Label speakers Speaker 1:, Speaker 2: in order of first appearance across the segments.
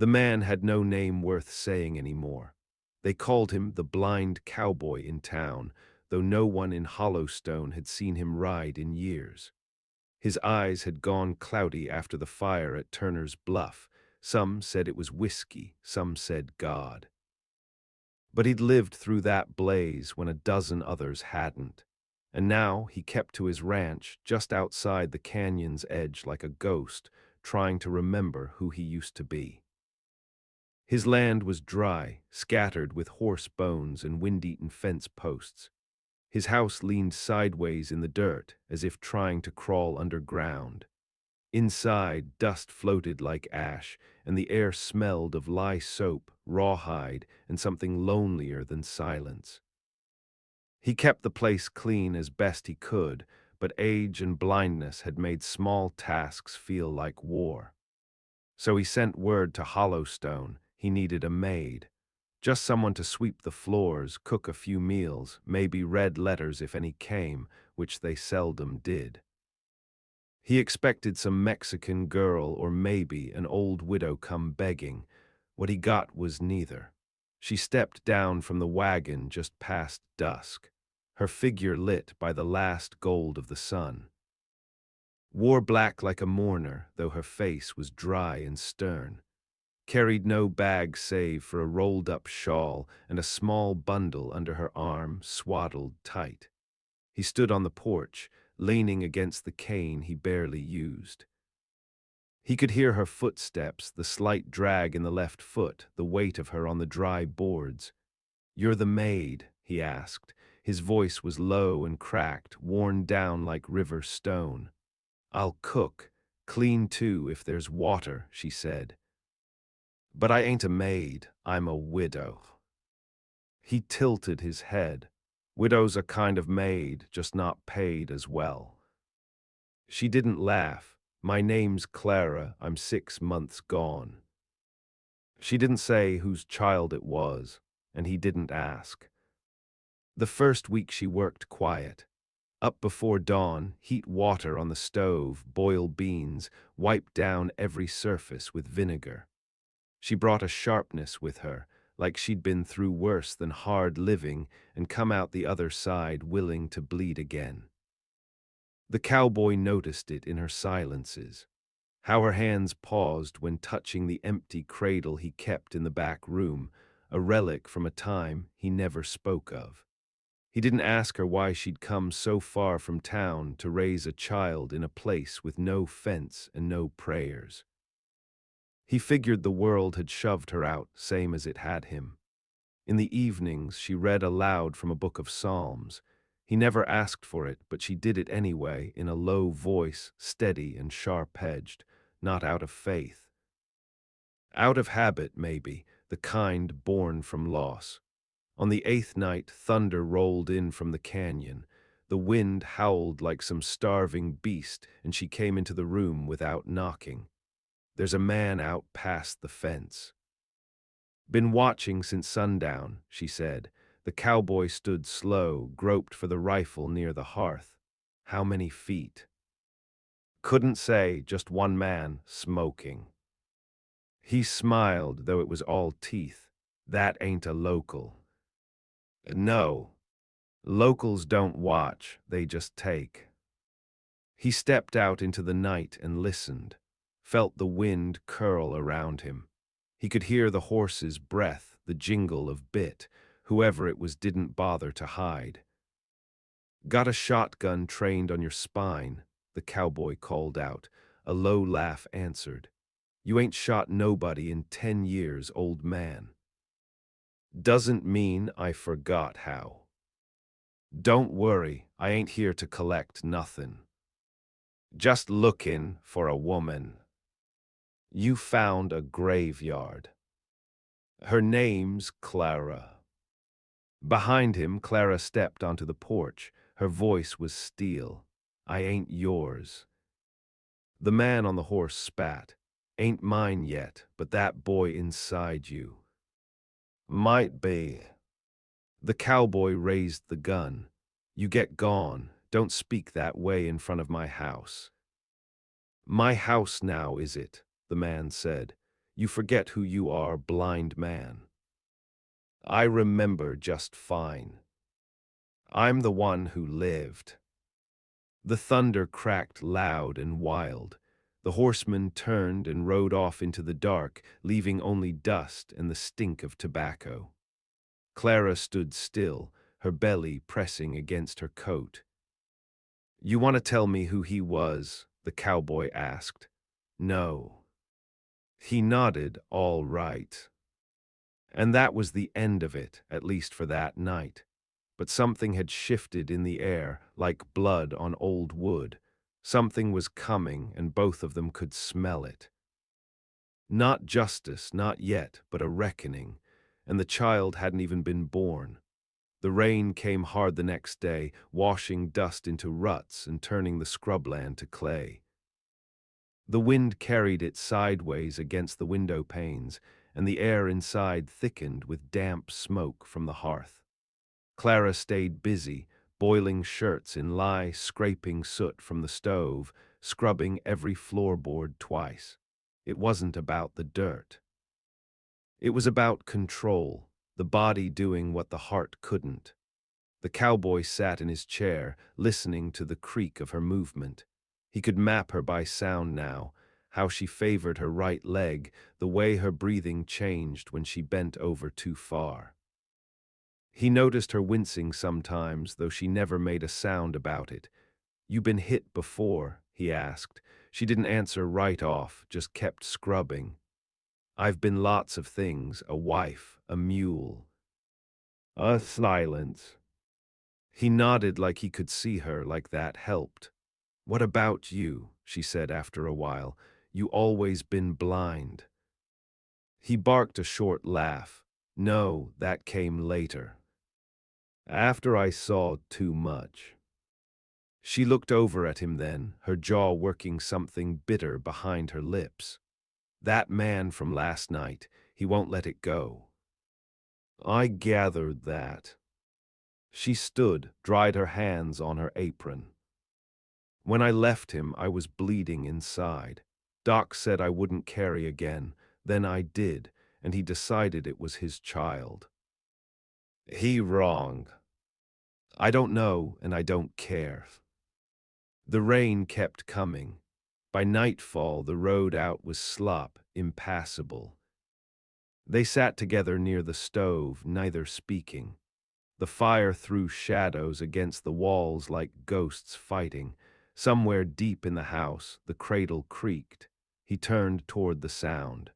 Speaker 1: The man had no name worth saying anymore. They called him the blind cowboy in town, though no one in Hollowstone had seen him ride in years. His eyes had gone cloudy after the fire at Turner's Bluff. Some said it was whiskey, some said God. But he'd lived through that blaze when a dozen others hadn't. And now he kept to his ranch just outside the canyon's edge like a ghost, trying to remember who he used to be. His land was dry, scattered with horse bones and wind-eaten fence posts. His house leaned sideways in the dirt, as if trying to crawl underground. Inside, dust floated like ash, and the air smelled of lye soap, rawhide, and something lonelier than silence. He kept the place clean as best he could, but age and blindness had made small tasks feel like war. So he sent word to Hollowstone he needed a maid. Just someone to sweep the floors, cook a few meals, maybe read letters if any came, which they seldom did. He expected some Mexican girl or maybe an old widow come begging. What he got was neither. She stepped down from the wagon just past dusk, her figure lit by the last gold of the sun. Wore black like a mourner, though her face was dry and stern. Carried no bag save for a rolled-up shawl and a small bundle under her arm, swaddled tight. He stood on the porch, leaning against the cane he barely used. He could hear her footsteps, the slight drag in the left foot, the weight of her on the dry boards. "You're the maid?" he asked. His voice was low and cracked, worn down like river stone. "I'll cook, clean too if there's water," she said. "But I ain't a maid, I'm a widow." He tilted his head. "Widow's a kind of maid, just not paid as well." She didn't laugh. "My name's Clara, I'm 6 months gone." She didn't say whose child it was, and he didn't ask. The first week she worked quiet. Up before dawn, heat water on the stove, boil beans, wipe down every surface with vinegar. She brought a sharpness with her, like she'd been through worse than hard living and come out the other side willing to bleed again. The cowboy noticed it in her silences, how her hands paused when touching the empty cradle he kept in the back room, a relic from a time he never spoke of. He didn't ask her why she'd come so far from town to raise a child in a place with no fence and no prayers. He figured the world had shoved her out, same as it had him. In the evenings, she read aloud from a book of Psalms. He never asked for it, but she did it anyway, in a low voice, steady and sharp-edged, not out of faith. Out of habit, maybe, the kind born from loss. On the 8th night, thunder rolled in from the canyon. The wind howled like some starving beast, and she came into the room without knocking. "There's a man out past the fence." "Been watching since sundown," she said. The cowboy stood slow, groped for the rifle near the hearth. "How many feet?" "Couldn't say, just one man, smoking." He smiled, though it was all teeth. "That ain't a local." "No. Locals don't watch, they just take." He stepped out into the night and listened, felt the wind curl around him. He could hear the horse's breath, the jingle of bit. Whoever it was didn't bother to hide. "Got a shotgun trained on your spine," the cowboy called out. A low laugh answered. "You ain't shot nobody in 10 years, old man." "Doesn't mean I forgot how." "Don't worry, I ain't here to collect nothin'. Just lookin' for a woman." "You found a graveyard." "Her name's Clara." Behind him, Clara stepped onto the porch. Her voice was steel. "I ain't yours." The man on the horse spat. "Ain't mine yet, but that boy inside you." "Might be." The cowboy raised the gun. "You get gone. Don't speak that way in front of my house." "My house now, is it?" the man said. You forget who you are, blind man. I remember just fine. I'm the one who lived. The thunder cracked loud and wild. The horseman turned and rode off into the dark, leaving only dust and the stink of tobacco. Clara stood still, her belly pressing against her coat. "You want to tell me who he was?" the cowboy asked. "No." He nodded, "All right." And that was the end of it, at least for that night. But something had shifted in the air, like blood on old wood. Something was coming, and both of them could smell it. Not justice, not yet, but a reckoning. And the child hadn't even been born. The rain came hard the next day, washing dust into ruts and turning the scrubland to clay. The wind carried it sideways against the window panes, and the air inside thickened with damp smoke from the hearth. Clara stayed busy, boiling shirts in lye, scraping soot from the stove, scrubbing every floorboard twice. It wasn't about the dirt. It was about control, the body doing what the heart couldn't. The cowboy sat in his chair, listening to the creak of her movement. He could map her by sound now, how she favored her right leg, the way her breathing changed when she bent over too far. He noticed her wincing sometimes, though she never made a sound about it. "You been hit before?" he asked. She didn't answer right off, just kept scrubbing. "I've been lots of things, a wife, a mule." A silence. He nodded like he could see her, like that helped. "What about you?" she said after a while. "You always been blind." He barked a short laugh. "No, that came later. After I saw too much." She looked over at him then, her jaw working something bitter behind her lips. "That man from last night, he won't let it go." "I gathered that." She stood, dried her hands on her apron. "When I left him, I was bleeding inside. Doc said I wouldn't carry again. Then I did, and he decided it was his child." "He wrong." "I don't know, and I don't care." The rain kept coming. By nightfall, the road out was slop, impassable. They sat together near the stove, neither speaking. The fire threw shadows against the walls like ghosts fighting. Somewhere deep in the house, the cradle creaked. He turned toward the sound.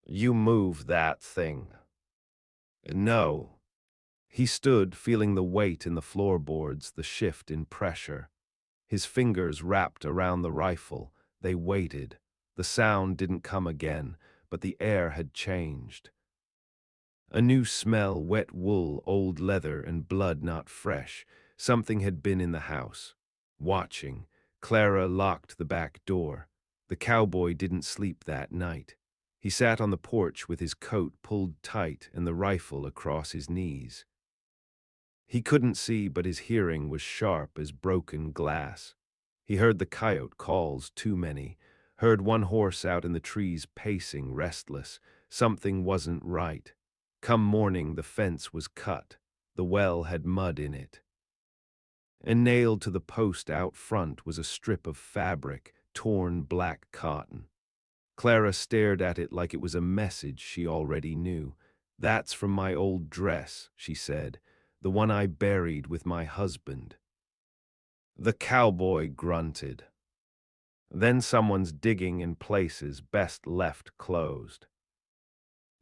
Speaker 1: "You move that thing." "No." He stood, feeling the weight in the floorboards, the shift in pressure. His fingers wrapped around the rifle. They waited. The sound didn't come again, but the air had changed. A new smell, wet wool, old leather, and blood not fresh. Something had been in the house. Watching, Clara locked the back door. The cowboy didn't sleep that night. He sat on the porch with his coat pulled tight and the rifle across his knees. He couldn't see, but his hearing was sharp as broken glass. He heard the coyote calls, too many, heard one horse out in the trees pacing, restless. Something wasn't right. Come morning, the fence was cut. The well had mud in it. And nailed to the post out front was a strip of fabric, torn black cotton. Clara stared at it like it was a message she already knew. "That's from my old dress," she said, "the one I buried with my husband." The cowboy grunted. "Then someone's digging in places best left closed."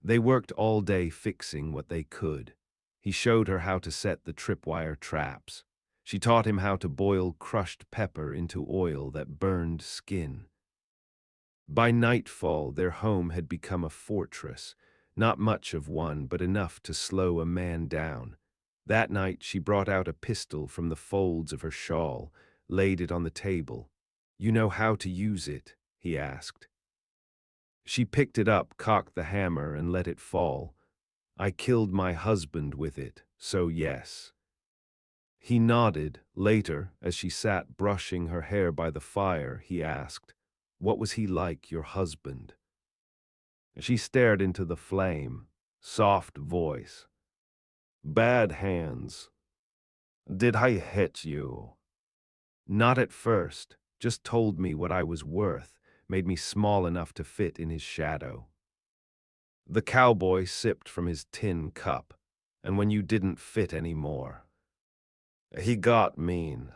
Speaker 1: They worked all day fixing what they could. He showed her how to set the tripwire traps. She taught him how to boil crushed pepper into oil that burned skin. By nightfall, their home had become a fortress, not much of one, but enough to slow a man down. That night, she brought out a pistol from the folds of her shawl, laid it on the table. "You know how to use it?" he asked. She picked it up, cocked the hammer, and let it fall. "I killed my husband with it, so yes." He nodded. Later, as she sat brushing her hair by the fire, he asked, "What was he like, your husband?" She stared into the flame. Soft voice. Bad hands. Did I hit you? Not at first. Just told me what I was worth. Made me small enough to fit in his shadow. The cowboy sipped from his tin cup. And when you didn't fit anymore. He got mean.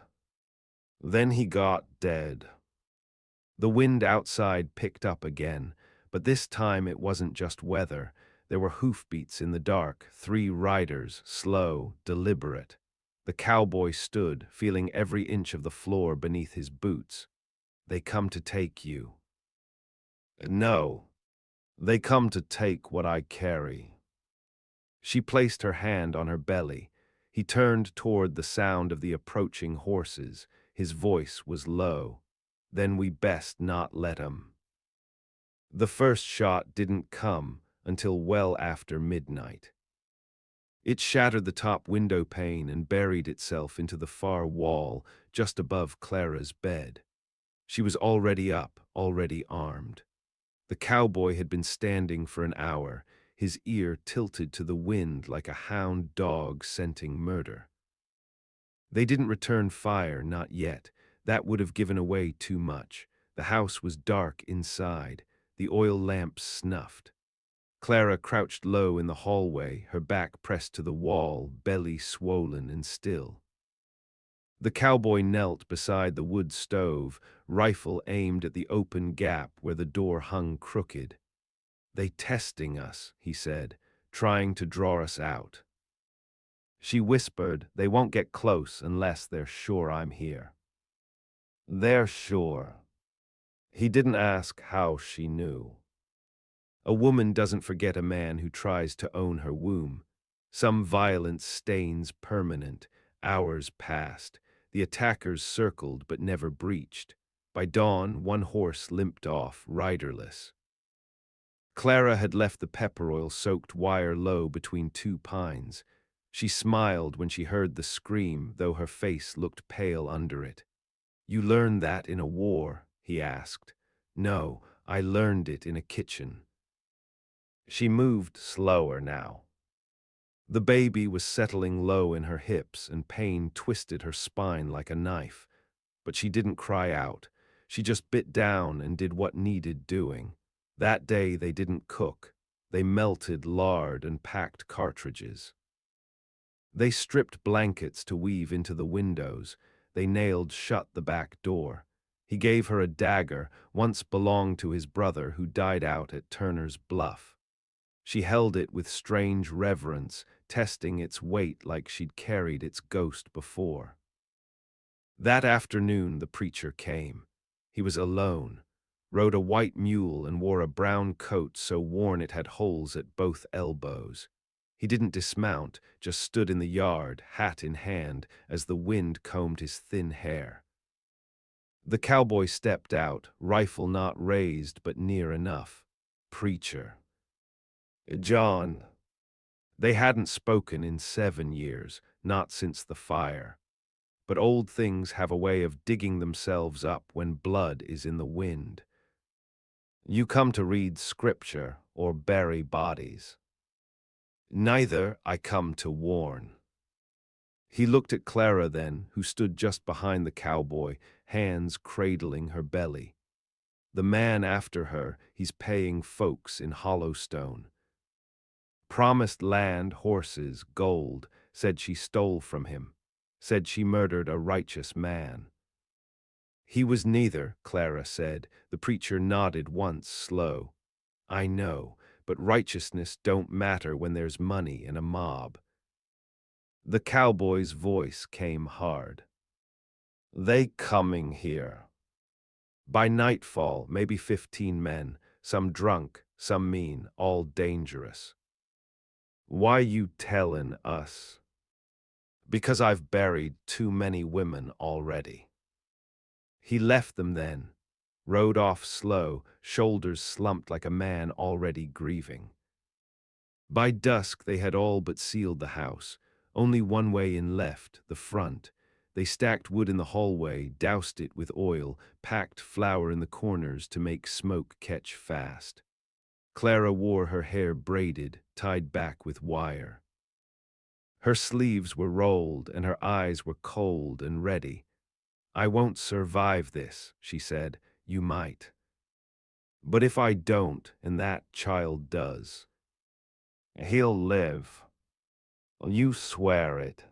Speaker 1: Then he got dead. The wind outside picked up again, but this time it wasn't just weather. There were hoofbeats in the dark, 3 riders, slow, deliberate. The cowboy stood, feeling every inch of the floor beneath his boots. They come to take you. No, they come to take what I carry. She placed her hand on her belly. He turned toward the sound of the approaching horses. His voice was low. Then we best not let 'em. The first shot didn't come until well after midnight. It shattered the top window pane and buried itself into the far wall just above Clara's bed. She was already up, already armed. The cowboy had been standing for an hour, his ear tilted to the wind like a hound dog scenting murder. They didn't return fire, not yet. That would have given away too much. The house was dark inside. The oil lamps snuffed. Clara crouched low in the hallway, her back pressed to the wall, belly swollen and still. The cowboy knelt beside the wood stove, rifle aimed at the open gap where the door hung crooked. They testing us, he said, trying to draw us out. She whispered, they won't get close unless they're sure I'm here. They're sure. He didn't ask how she knew. A woman doesn't forget a man who tries to own her womb. Some violence stains permanent. Hours passed. The attackers circled but never breached. By dawn, one horse limped off, riderless. Clara had left the pepper oil-soaked wire low between 2 pines. She smiled when she heard the scream, though her face looked pale under it. You learned that in a war, he asked. No, I learned it in a kitchen. She moved slower now. The baby was settling low in her hips and pain twisted her spine like a knife. But she didn't cry out. She just bit down and did what needed doing. That day they didn't cook. They melted lard and packed cartridges. They stripped blankets to weave into the windows. They nailed shut the back door. He gave her a dagger, once belonged to his brother who died out at Turner's Bluff. She held it with strange reverence, testing its weight like she'd carried its ghost before. That afternoon the preacher came. He was alone, rode a white mule and wore a brown coat so worn it had holes at both elbows. He didn't dismount, just stood in the yard, hat in hand, as the wind combed his thin hair. The cowboy stepped out, rifle not raised but near enough. Preacher. John. They hadn't spoken in 7 years, not since the fire. But old things have a way of digging themselves up when blood is in the wind. You come to read scripture or bury bodies. Neither, I come to warn. He looked at Clara then, who stood just behind the cowboy, hands cradling her belly. The man after her, he's paying folks in Hollowstone. Promised land, horses, gold, said she stole from him, said she murdered a righteous man. He was neither, Clara said. The preacher nodded once, slow. I know, but righteousness don't matter when there's money in a mob. The cowboy's voice came hard. They coming here. By nightfall, maybe 15 men, some drunk, some mean, all dangerous. Why you tellin' us? Because I've buried too many women already. He left them then, rode off slow, shoulders slumped like a man already grieving. By dusk they had all but sealed the house, only one way in left, the front. They stacked wood in the hallway, doused it with oil, packed flour in the corners to make smoke catch fast. Clara wore her hair braided, tied back with wire. Her sleeves were rolled and her eyes were cold and ready. "I won't survive this," she said. "You might. But if I don't, and that child does, he'll live. You swear it."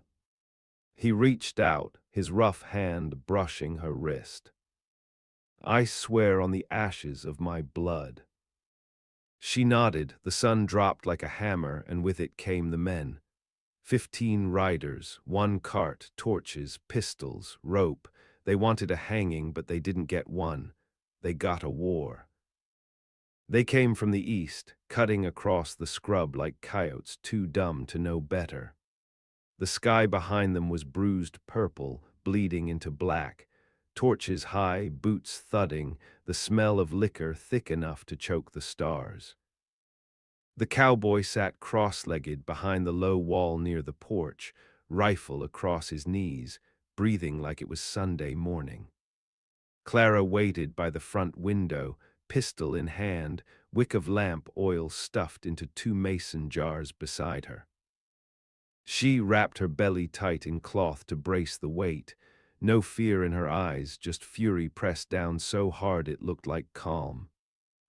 Speaker 1: He reached out, his rough hand brushing her wrist. "I swear on the ashes of my blood." She nodded, the sun dropped like a hammer, and with it came the men. 15 riders, 1 cart, torches, pistols, rope. They wanted a hanging, but they didn't get one. They got a war. They came from the east, cutting across the scrub like coyotes too dumb to know better. The sky behind them was bruised purple, bleeding into black. Torches high, boots thudding, the smell of liquor thick enough to choke the stars. The cowboy sat cross-legged behind the low wall near the porch, rifle across his knees, breathing like it was Sunday morning. Clara waited by the front window, pistol in hand, wick of lamp oil stuffed into 2 mason jars beside her. She wrapped her belly tight in cloth to brace the weight. No fear in her eyes, just fury pressed down so hard it looked like calm.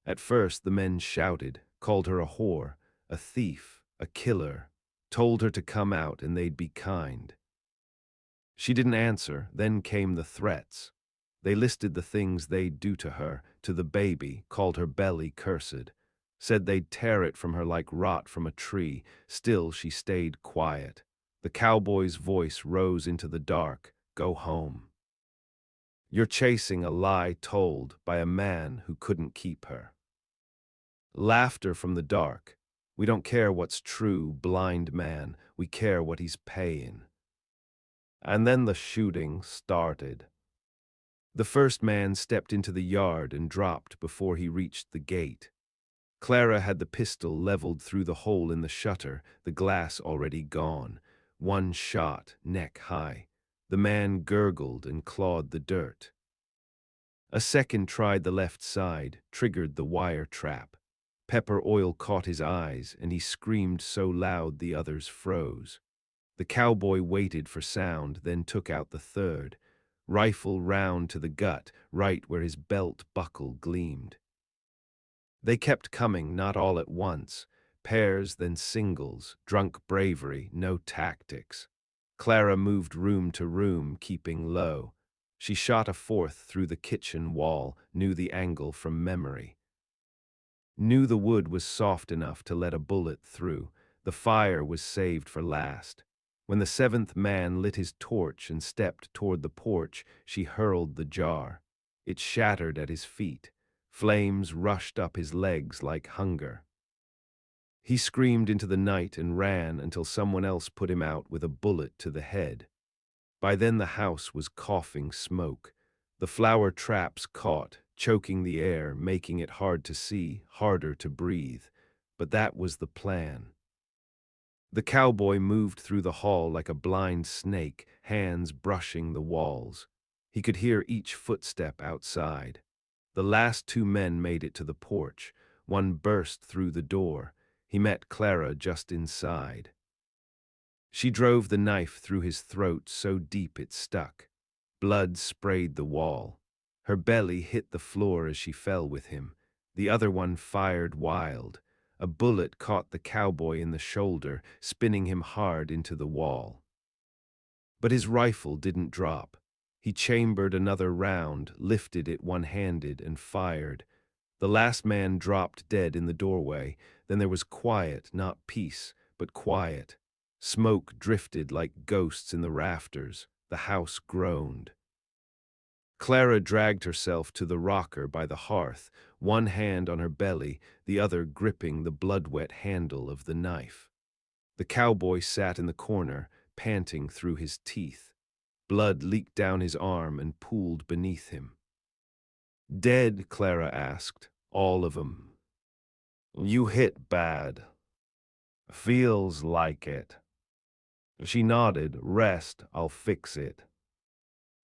Speaker 1: At first the men shouted, called her a whore, a thief, a killer, told her to come out and they'd be kind. She didn't answer, then came the threats. They listed the things they'd do to her, to the baby, called her belly cursed, said they'd tear it from her like rot from a tree. Still she stayed quiet. The cowboy's voice rose into the dark, "Go home. You're chasing a lie told by a man who couldn't keep her." Laughter from the dark. "We don't care what's true, blind man. We care what he's paying." And then the shooting started. The first man stepped into the yard and dropped before he reached the gate. Clara had the pistol leveled through the hole in the shutter, the glass already gone. 1 shot, neck high. The man gurgled and clawed the dirt. A second tried the left side, triggered the wire trap. Pepper oil caught his eyes, and he screamed so loud the others froze. The cowboy waited for sound, then took out the third. Rifle round to the gut, right where his belt buckle gleamed. They kept coming, not all at once. Pairs, then singles, drunk bravery, no tactics. Clara moved room to room, keeping low. She shot a fourth through the kitchen wall, knew the angle from memory. Knew the wood was soft enough to let a bullet through. The fire was saved for last. When the 7th man lit his torch and stepped toward the porch, she hurled the jar. It shattered at his feet. Flames rushed up his legs like hunger. He screamed into the night and ran until someone else put him out with a bullet to the head. By then the house was coughing smoke. The flower traps caught, choking the air, making it hard to see, harder to breathe. But that was the plan. The cowboy moved through the hall like a blind snake, hands brushing the walls. He could hear each footstep outside. The last 2 men made it to the porch. One burst through the door. He met Clara just inside. She drove the knife through his throat so deep it stuck. Blood sprayed the wall. Her belly hit the floor as she fell with him. The other one fired wild. A bullet caught the cowboy in the shoulder, spinning him hard into the wall. But his rifle didn't drop. He chambered another round, lifted it one-handed, and fired. The last man dropped dead in the doorway. Then there was quiet, not peace, but quiet. Smoke drifted like ghosts in the rafters. The house groaned. Clara dragged herself to the rocker by the hearth, one hand on her belly, the other gripping the blood-wet handle of the knife. The cowboy sat in the corner, panting through his teeth. Blood leaked down his arm and pooled beneath him. "Dead?" Clara asked. "All of 'em." "You hit bad." "Feels like it." She nodded. "Rest, I'll fix it."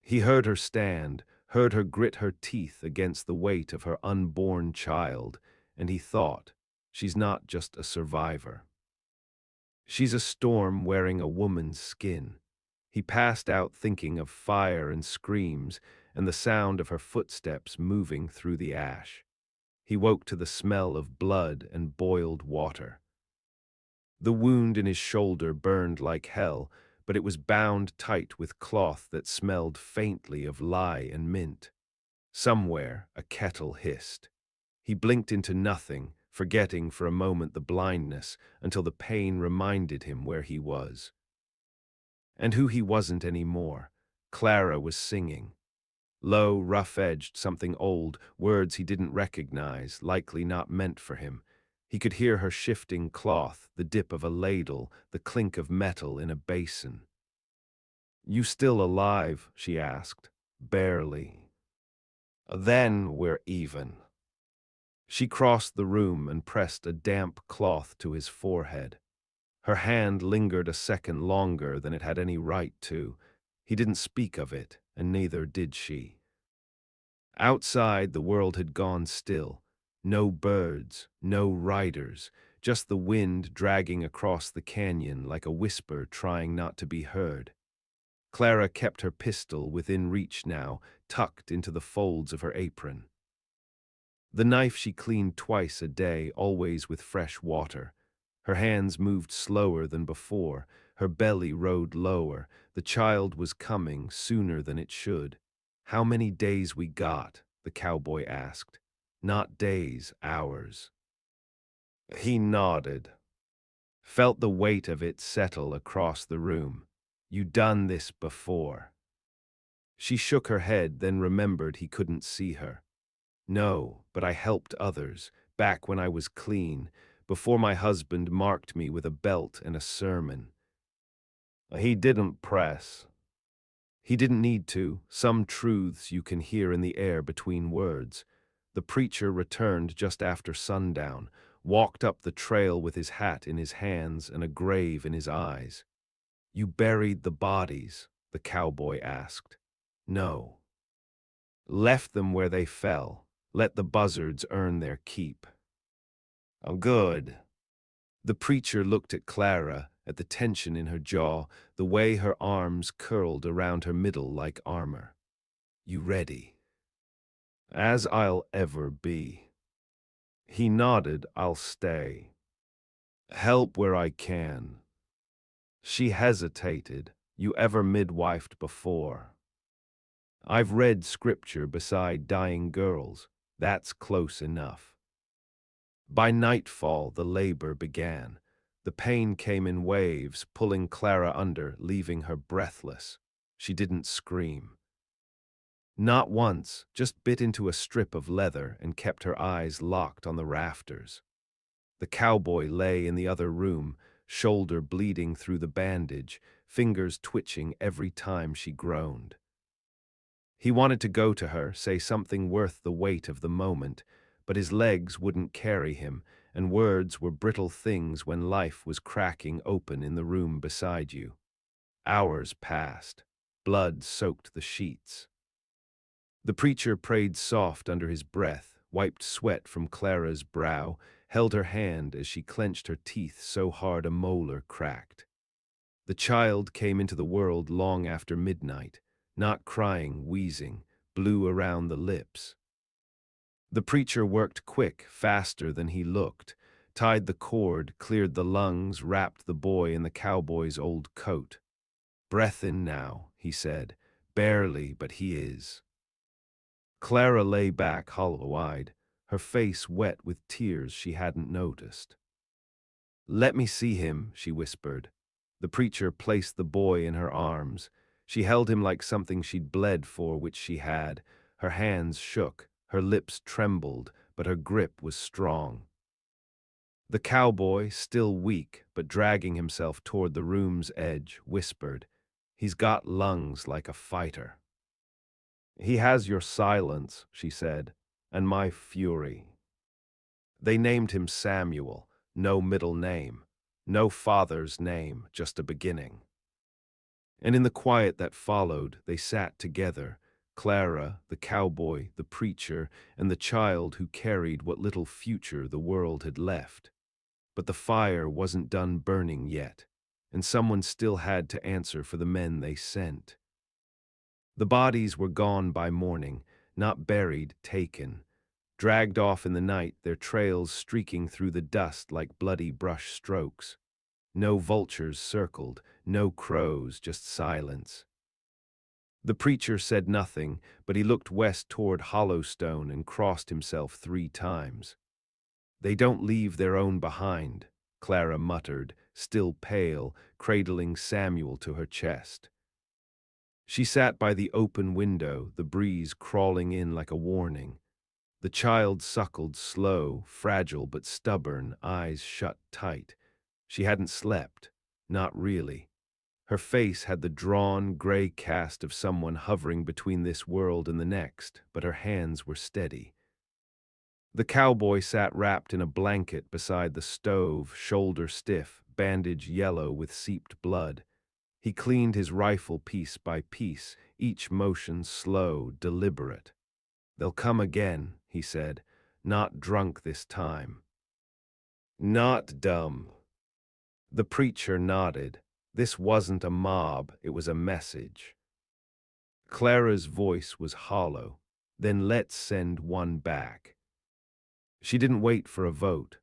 Speaker 1: He heard her stand, heard her grit her teeth against the weight of her unborn child, and he thought, She's not just a survivor. She's a storm wearing a woman's skin. He passed out thinking of fire and screams and the sound of her footsteps moving through the ash. He woke to the smell of blood and boiled water. The wound in his shoulder burned like hell, but it was bound tight with cloth that smelled faintly of lye and mint. Somewhere, a kettle hissed. He blinked into nothing, forgetting for a moment the blindness, until the pain reminded him where he was. And who he wasn't anymore. Clara was singing. Low, rough-edged, something old, words he didn't recognize, likely not meant for him. He could hear her shifting cloth, the dip of a ladle, the clink of metal in a basin. "You still alive?" she asked. "Barely." "Then we're even." She crossed the room and pressed a damp cloth to his forehead. Her hand lingered a second longer than it had any right to. He didn't speak of it, and neither did she. Outside, the world had gone still. No birds, no riders, just the wind dragging across the canyon like a whisper trying not to be heard. Clara kept her pistol within reach now, tucked into the folds of her apron. The knife she cleaned twice a day, always with fresh water. Her hands moved slower than before, her belly rode lower. The child was coming sooner than it should. "How many days we got?" the cowboy asked. "Not days, hours." He nodded, felt the weight of it settle across the room. "You done this before." She shook her head, then remembered he couldn't see her. "No, but I helped others, back when I was clean, before my husband marked me with a belt and a sermon." He didn't press. He didn't need to. Some truths you can hear in the air between words. The preacher returned just after sundown, walked up the trail with his hat in his hands and a grave in his eyes. "You buried the bodies?" the cowboy asked. "No." "Left them where they fell. Let the buzzards earn their keep." "Oh, good." The preacher looked at Clara, at the tension in her jaw, the way her arms curled around her middle like armor. "You ready?" "As I'll ever be." He nodded. "I'll stay. Help where I can." She hesitated. "You ever midwifed before?" "I've read scripture beside dying girls. That's close enough." By nightfall, the labor began. The pain came in waves, pulling Clara under, leaving her breathless. She didn't scream. Not once, just bit into a strip of leather and kept her eyes locked on the rafters. The cowboy lay in the other room, shoulder bleeding through the bandage, fingers twitching every time she groaned. He wanted to go to her, say something worth the weight of the moment, but his legs wouldn't carry him, and words were brittle things when life was cracking open in the room beside you. Hours passed. Blood soaked the sheets. The preacher prayed soft under his breath, wiped sweat from Clara's brow, held her hand as she clenched her teeth so hard a molar cracked. The child came into the world long after midnight, not crying, wheezing, blue around the lips. The preacher worked quick, faster than he looked, tied the cord, cleared the lungs, wrapped the boy in the cowboy's old coat. "Breath in now," he said. "Barely, but he is." Clara lay back hollow-eyed, her face wet with tears she hadn't noticed. "Let me see him," she whispered. The preacher placed the boy in her arms. She held him like something she'd bled for, which she had. Her hands shook, her lips trembled, but her grip was strong. The cowboy, still weak, but dragging himself toward the room's edge, whispered, "He's got lungs like a fighter." "He has your silence," she said, "and my fury." They named him Samuel, no middle name, no father's name, just a beginning. And in the quiet that followed, they sat together, Clara, the cowboy, the preacher, and the child who carried what little future the world had left. But the fire wasn't done burning yet, and someone still had to answer for the men they sent. The bodies were gone by morning, not buried, taken. Dragged off in the night, their trails streaking through the dust like bloody brush strokes. No vultures circled, no crows, just silence. The preacher said nothing, but he looked west toward Hollowstone and crossed himself 3 times. "They don't leave their own behind," Clara muttered, still pale, cradling Samuel to her chest. She sat by the open window, the breeze crawling in like a warning. The child suckled, slow, fragile but stubborn, eyes shut tight. She hadn't slept, not really. Her face had the drawn, gray cast of someone hovering between this world and the next, but her hands were steady. The cowboy sat wrapped in a blanket beside the stove, shoulder stiff, bandage yellow with seeped blood. He cleaned his rifle piece by piece, each motion slow, deliberate. "They'll come again," he said, "not drunk this time." "Not dumb." The preacher nodded. This wasn't a mob, it was a message. Clara's voice was hollow. "Then let's send one back." She didn't wait for a vote.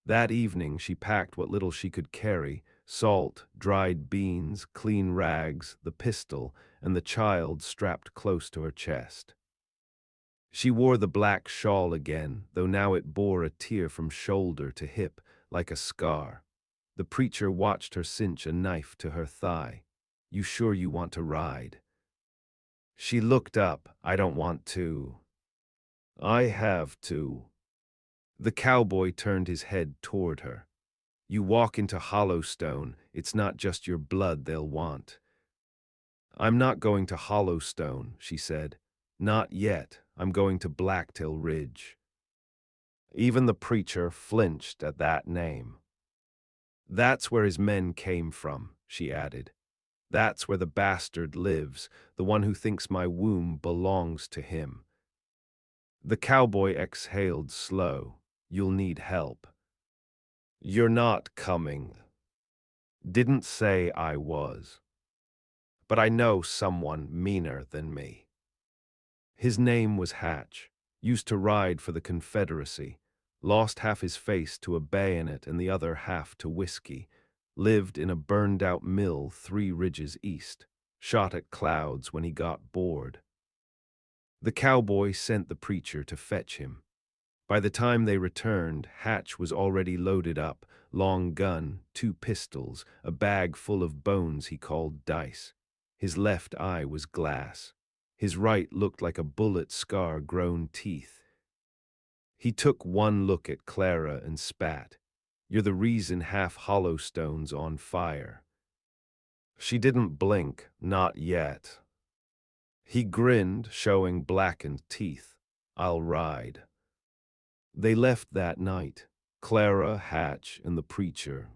Speaker 1: That evening she packed what little she could carry: salt, dried beans, clean rags, the pistol, and the child strapped close to her chest. She wore the black shawl again, though now it bore a tear from shoulder to hip, like a scar. The preacher watched her cinch a knife to her thigh. "You sure you want to ride?" She looked up. "I don't want to." "I have to." The cowboy turned his head toward her. "You walk into Hollowstone, it's not just your blood they'll want." "I'm not going to Hollowstone," she said. "Not yet. I'm going to Blacktail Ridge." Even the preacher flinched at that name. "That's where his men came from," she added. "That's where the bastard lives, the one who thinks my womb belongs to him." The cowboy exhaled slow. "You'll need help." "You're not coming." "Didn't say I was. But I know someone meaner than me." His name was Hatch, used to ride for the Confederacy, lost half his face to a bayonet and the other half to whiskey, lived in a burned-out mill 3 ridges east, shot at clouds when he got bored. The cowboy sent the preacher to fetch him. By the time they returned, Hatch was already loaded up, long gun, 2 pistols, a bag full of bones he called dice. His left eye was glass. His right looked like a bullet scar grown teeth. He took one look at Clara and spat. "You're the reason half Hollowstone's on fire." She didn't blink, not yet. He grinned, showing blackened teeth. "I'll ride." They left that night, Clara, Hatch, and the preacher.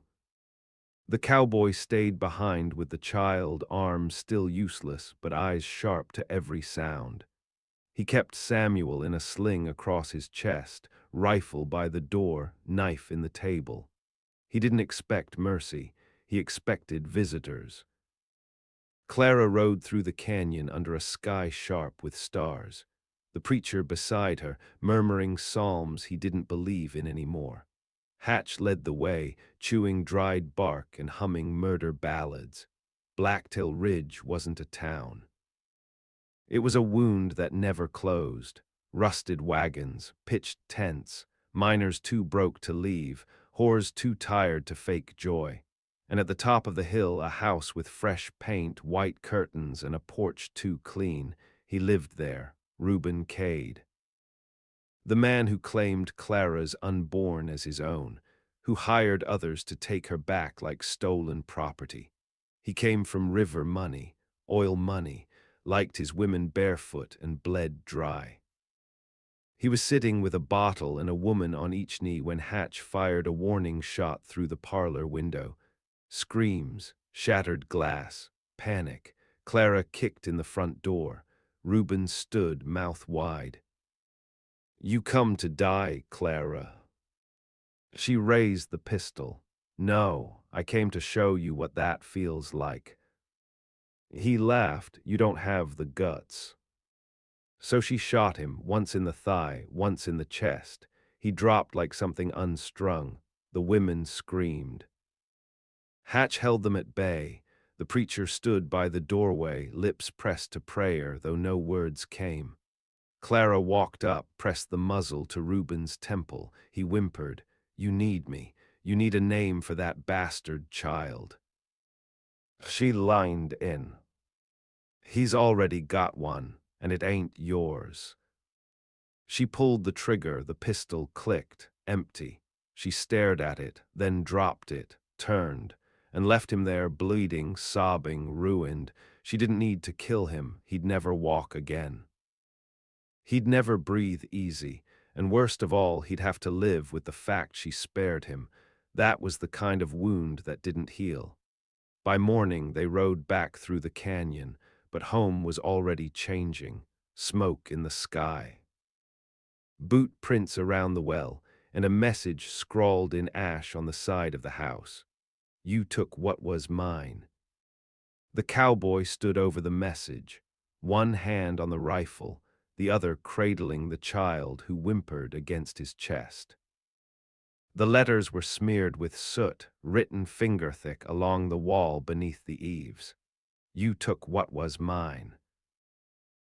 Speaker 1: The cowboy stayed behind with the child, arms still useless, but eyes sharp to every sound. He kept Samuel in a sling across his chest, rifle by the door, knife in the table. He didn't expect mercy. He expected visitors. Clara rode through the canyon under a sky sharp with stars. The preacher beside her, murmuring psalms he didn't believe in anymore. Hatch led the way, chewing dried bark and humming murder ballads. Blacktail Ridge wasn't a town. It was a wound that never closed. Rusted wagons, pitched tents, miners too broke to leave, whores too tired to fake joy. And at the top of the hill, a house with fresh paint, white curtains, and a porch too clean. He lived there, Reuben Cade. The man who claimed Clara's unborn as his own, who hired others to take her back like stolen property. He came from river money, oil money, liked his women barefoot and bled dry. He was sitting with a bottle and a woman on each knee when Hatch fired a warning shot through the parlor window. Screams, shattered glass, panic. Clara kicked in the front door. Reuben stood, mouth wide. "You come to die, Clara." She raised the pistol. "No, I came to show you what that feels like." He laughed. "You don't have the guts." So she shot him, once in the thigh, once in the chest. He dropped like something unstrung. The women screamed. Hatch held them at bay. The preacher stood by the doorway, lips pressed to prayer, though no words came. Clara walked up, pressed the muzzle to Reuben's temple. He whimpered, "You need me. You need a name for that bastard child." She lined in. "He's already got one, and it ain't yours." She pulled the trigger, the pistol clicked, empty. She stared at it, then dropped it, turned, and left him there bleeding, sobbing, ruined. She didn't need to kill him. He'd never walk again. He'd never breathe easy, and worst of all, he'd have to live with the fact she spared him. That was the kind of wound that didn't heal. By morning, they rode back through the canyon, but home was already changing, smoke in the sky. Boot prints around the well, and a message scrawled in ash on the side of the house. "You took what was mine." The cowboy stood over the message, one hand on the rifle, the other cradling the child who whimpered against his chest. The letters were smeared with soot, written finger-thick along the wall beneath the eaves. "You took what was mine."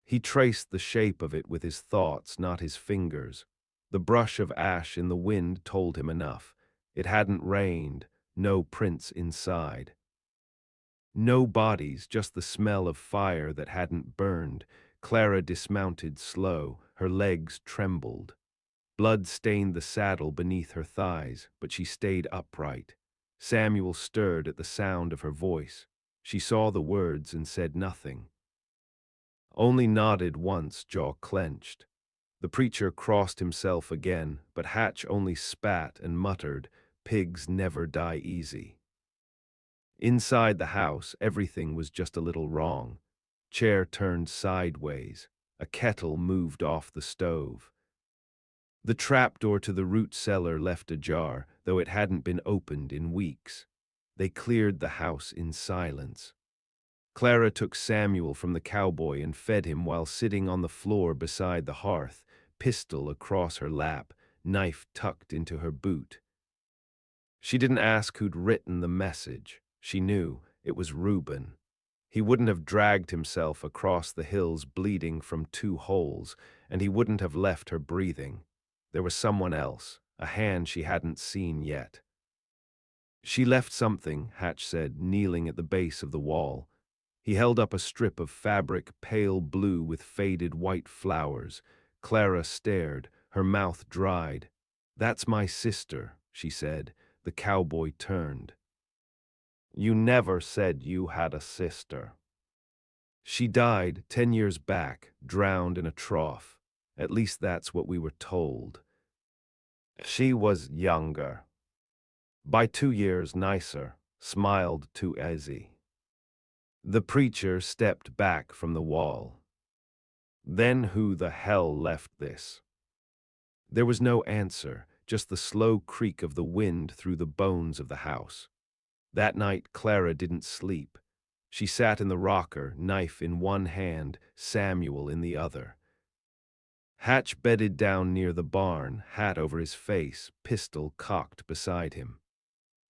Speaker 1: He traced the shape of it with his thoughts, not his fingers. The brush of ash in the wind told him enough. It hadn't rained, no prints inside. No bodies, just the smell of fire that hadn't burned. Clara dismounted slow, her legs trembled. Blood stained the saddle beneath her thighs, but she stayed upright. Samuel stirred at the sound of her voice. She saw the words and said nothing. Only nodded once, jaw clenched. The preacher crossed himself again, but Hatch only spat and muttered, "Pigs never die easy." Inside the house, everything was just a little wrong. Chair turned sideways. A kettle moved off the stove. The trapdoor to the root cellar left ajar, though it hadn't been opened in weeks. They cleared the house in silence. Clara took Samuel from the cowboy and fed him while sitting on the floor beside the hearth, pistol across her lap, knife tucked into her boot. She didn't ask who'd written the message. She knew it was Reuben. He wouldn't have dragged himself across the hills bleeding from 2 holes, and he wouldn't have left her breathing. There was someone else, a hand she hadn't seen yet. "She left something," Hatch said, kneeling at the base of the wall. He held up a strip of fabric, pale blue with faded white flowers. Clara stared, her mouth dried. "That's my sister," she said. The cowboy turned. "You never said you had a sister." "She died 10 years back, drowned in a trough. At least that's what we were told." "She was younger." "By 2 years nicer," smiled too easy. The preacher stepped back from the wall. "Then who the hell left this?" There was no answer, just the slow creak of the wind through the bones of the house. That night Clara didn't sleep. She sat in the rocker, knife in one hand, Samuel in the other. Hatch bedded down near the barn, hat over his face, pistol cocked beside him.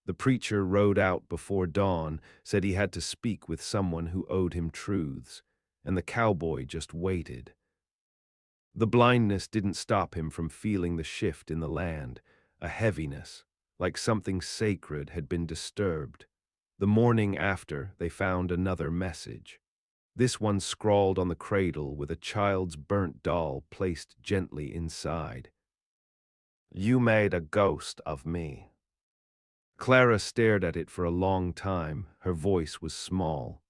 Speaker 1: The preacher rode out before dawn, said he had to speak with someone who owed him truths, and the cowboy just waited. The blindness didn't stop him from feeling the shift in the land, a heaviness, like something sacred had been disturbed. The morning after, they found another message. This one scrawled on the cradle with a child's burnt doll placed gently inside. "You made a ghost of me." Clara stared at it for a long time. Her voice was small.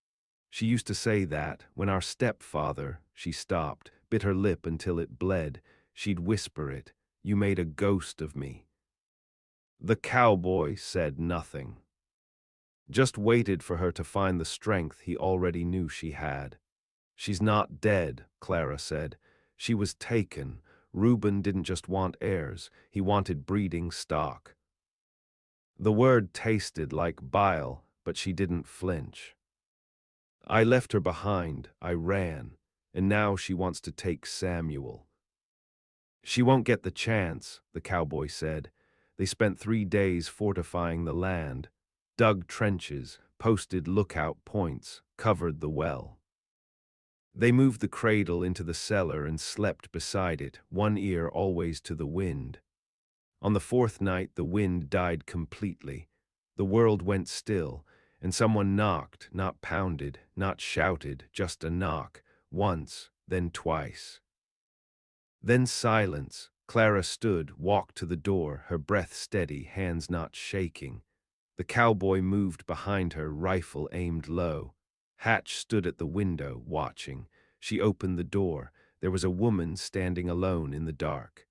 Speaker 1: "She used to say that when our stepfather," she stopped, bit her lip until it bled. She'd whisper it, "You made a ghost of me." The cowboy said nothing. Just waited for her to find the strength he already knew she had. She's not dead, Clara said. She was taken. Reuben didn't just want heirs, he wanted breeding stock. The word tasted like bile, but she didn't flinch. I left her behind, I ran, and now she wants to take Samuel. She won't get the chance, the cowboy said. They spent 3 days fortifying the land, dug trenches, posted lookout points, covered the well. They moved the cradle into the cellar and slept beside it, one ear always to the wind. On the fourth night, the wind died completely. The world went still, and someone knocked, not pounded, not shouted, just a knock, once, then twice. Then silence. Clara stood, walked to the door, her breath steady, hands not shaking. The cowboy moved behind her, rifle aimed low. Hatch stood at the window, watching. She opened the door. There was a woman standing alone in the dark.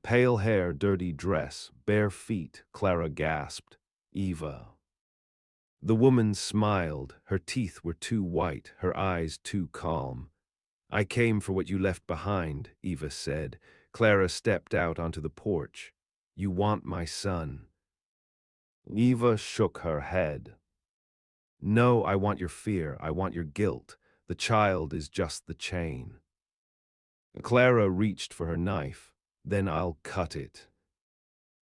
Speaker 1: Pale hair, dirty dress, bare feet, Clara gasped. Eva. The woman smiled. Her teeth were too white, her eyes too calm. I came for what you left behind, Eva said. Clara stepped out onto the porch. You want my son. Eva shook her head. No, I want your fear, I want your guilt. The child is just the chain. Clara reached for her knife. Then I'll cut it.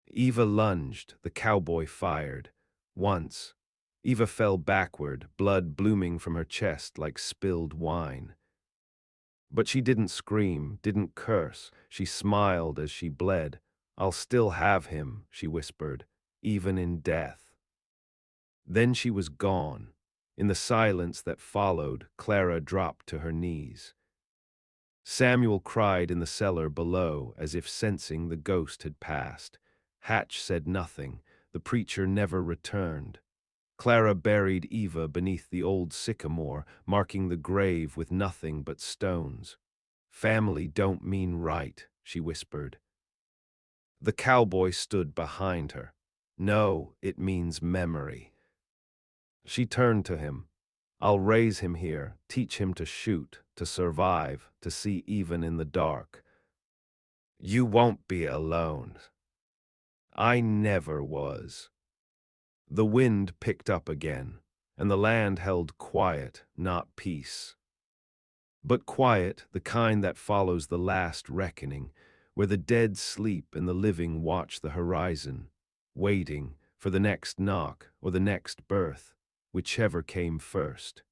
Speaker 1: Eva lunged, the cowboy fired. Once. Eva fell backward, blood blooming from her chest like spilled wine. But she didn't scream, didn't curse. She smiled as she bled. I'll still have him, she whispered, even in death. Then she was gone. In the silence that followed, Clara dropped to her knees. Samuel cried in the cellar below, as if sensing the ghost had passed. Hatch said nothing. The preacher never returned. Clara buried Eva beneath the old sycamore, marking the grave with nothing but stones. Family don't mean right, she whispered. The cowboy stood behind her. No, it means memory. She turned to him. I'll raise him here, teach him to shoot, to survive, to see even in the dark. You won't be alone. I never was. The wind picked up again, and the land held quiet, not peace. But quiet, the kind that follows the last reckoning, where the dead sleep and the living watch the horizon, waiting for the next knock or the next birth, whichever came first.